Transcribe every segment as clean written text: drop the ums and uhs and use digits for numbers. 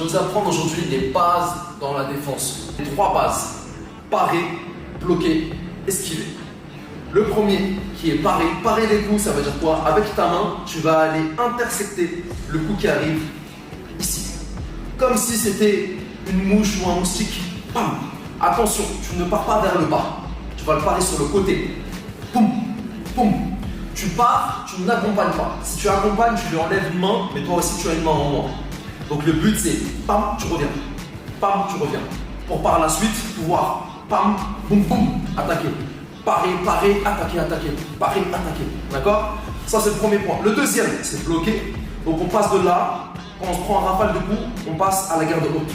Je vais vous apprendre aujourd'hui les bases dans la défense. Les 3 bases. Parer, bloquer, esquiver. Le premier qui est parer. Parer les coups, ça veut dire quoi? Avec ta main, tu vas aller intercepter le coup qui arrive ici. Comme si c'était une mouche ou un moustique. Bam. Attention, tu ne pars pas vers le bas. Tu vas le parer sur le côté. Poum, poum. Tu pars, tu n'accompagnes pas. Si tu accompagnes, tu lui enlèves une main, mais toi aussi tu as une main en moins. Donc le but c'est pam, tu reviens. Pam, tu reviens. Pour par la suite pouvoir pam, boum, boum, attaquer. Parer, parer, attaquer, attaquer. Parer, attaquer. D'accord? Ça c'est le premier point. Le deuxième, c'est bloquer. Donc on passe de là, quand on se prend un rafale de coups, on passe à la garde haute.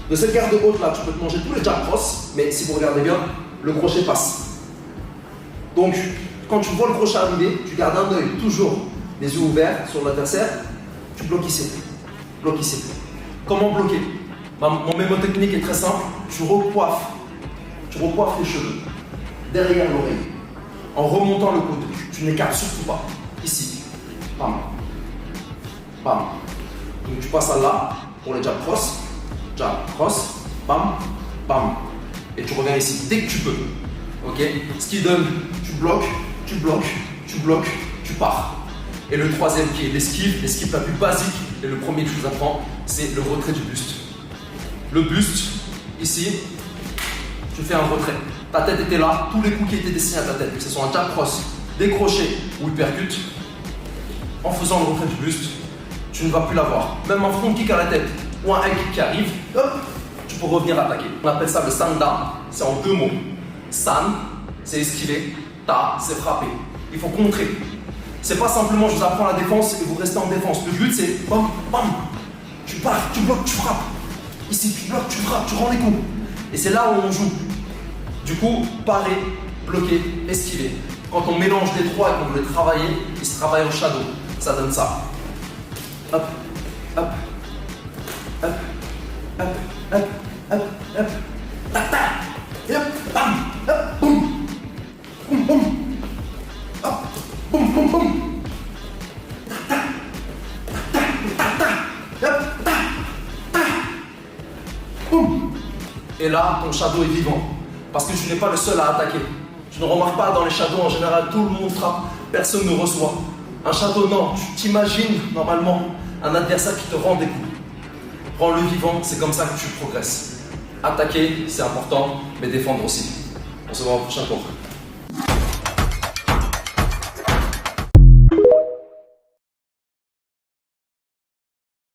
De cette garde haute là, tu peux te manger tous les jab cross, mais si vous regardez bien, le crochet passe. Donc, quand tu vois le crochet arriver, tu gardes un œil toujours les yeux ouverts sur l'adversaire, tu bloques ici. Bloque ici. Comment bloquer? Mon mémotechnique est très simple, tu recoiffes les cheveux derrière l'oreille en remontant le coude. Tu n'écartes surtout pas. Ici. Bam. Bam. Donc tu passes à là pour les jab cross, bam, bam. Et tu reviens ici dès que tu peux. Ok? Ce qui donne, tu bloques, tu bloques, tu bloques, tu pars. Et le troisième qui est l'esquive la plus basique, et le premier que je vous apprends, c'est le retrait du buste. Le buste, ici, tu fais un retrait. Ta tête était là, tous les coups qui étaient destinés à ta tête, que ce soit un jab cross, des crochets ou uppercut, en faisant le retrait du buste, tu ne vas plus l'avoir. Même un front kick à la tête ou un high kick qui arrive, hop, tu peux revenir attaquer. On appelle ça le sanda, c'est en 2 mots. San, c'est esquiver, ta, c'est frapper. Il faut contrer. C'est pas simplement je vous apprends la défense et vous restez en défense. Le but c'est bam, bam. Tu pars, tu bloques, tu frappes. Ici, tu bloques, tu frappes, tu rends les coups. Et c'est là où on joue. Du coup, parer, bloquer, esquiver. Quand on mélange les 3 et qu'on veut les travailler, ils se travaillent au shadow. Ça donne ça. Hop, hop, hop, hop, hop, hop, hop. Tac, tac. Et hop, bam, hop, boum. Boum, boum. Hop, boum, boum, boum. Tac, tac, tac, tac, hop, tac, tac. Boum. Et là, ton shadow est vivant. Parce que tu n'es pas le seul à attaquer. Tu ne remarques pas dans les shadows, en général, tout le monde frappe. Personne ne reçoit. Un shadow, non. Tu t'imagines, normalement, un adversaire qui te rend des coups. Rends-le vivant, c'est comme ça que tu progresses. Attaquer, c'est important, mais défendre aussi. On se voit au prochain cours.